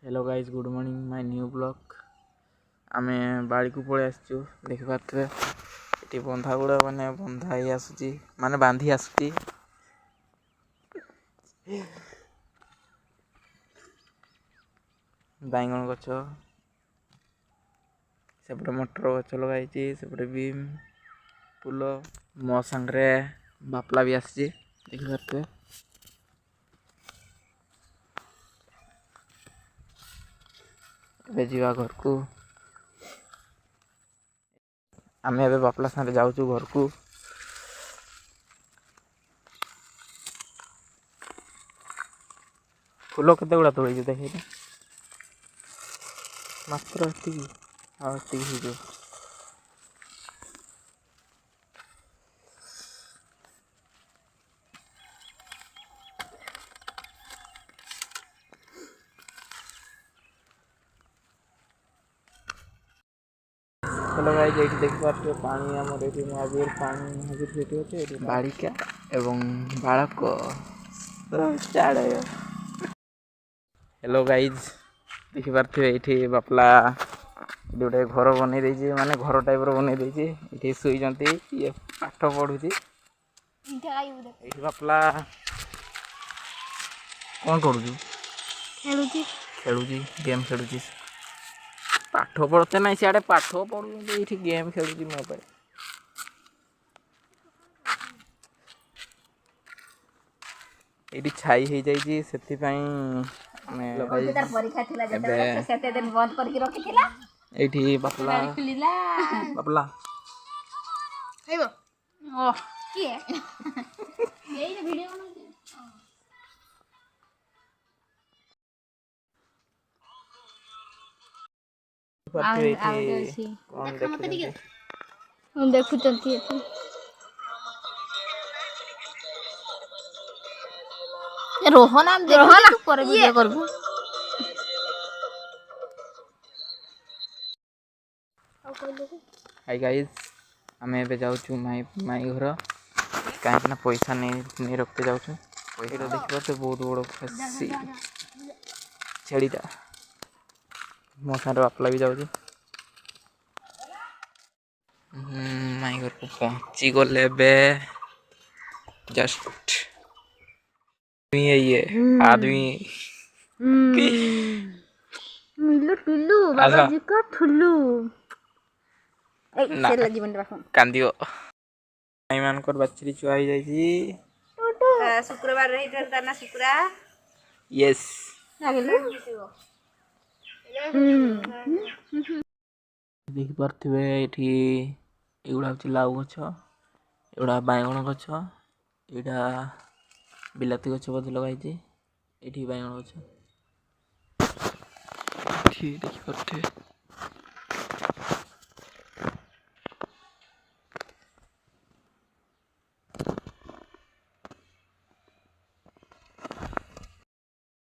hello guys good morning my new blog आमे बाड़ी को पड़े आसचु देखि पारथबे एटी बंधा गुड़ा माने बंधा ही आसुची माने बांधी आसुची बैंगन गछ सेपटे मटर गछ लगाई सेपटे बीम फूल मो सांगरे बापला भी आसची देखि पारथबे जा घर को आम ए बापला साथ जाऊँ घर को फूल केते गुड़ा तोड़ी देखे मात्र एति हेलो गाइस ये देख पारे पानी आमर ये महावीर पानी महावीर से अच्छे बाड़िका एवं बालक हेलो गाइज देख पारे ये बापला गोटे घर बन माने घर टाइप बन ये शुई ये पाठ पढ़ुची बापला कौन करूँ खेलुची गेम खेलुची पाठ पढ़ते ना सियाड़े पाठ पढ़ु ये गेम खेलुची मोबाइल ये छाई हो जाइए से बापला बापला देखु रोहन हम देखु पर वीडियो करबो हाय गाइस आम ए जाऊँ माई घर कहीं पैसा नहीं रखते जाऊँ पैसा देखा तो बहुत बड़ खसी छेड़ीटा मो साथ बापला भी जाऊँ माई घर को पहुँची गले जस्ट ये आदमी मिलु टुल्लू बाबा जी का ठुल्लू ए से जीवन रखो कांदियो माई मानकर बाछरी चुआ ही जाई शुक्रवार रही ना शुक्रा यस देखि पारथिबे एठी एगुड़ा होची लाउ गछ एगुड़ा बैंगन गछ एटा बिलाती गछ बदे लगाई एठी बैंगन गछ एठी देखि पारथिबे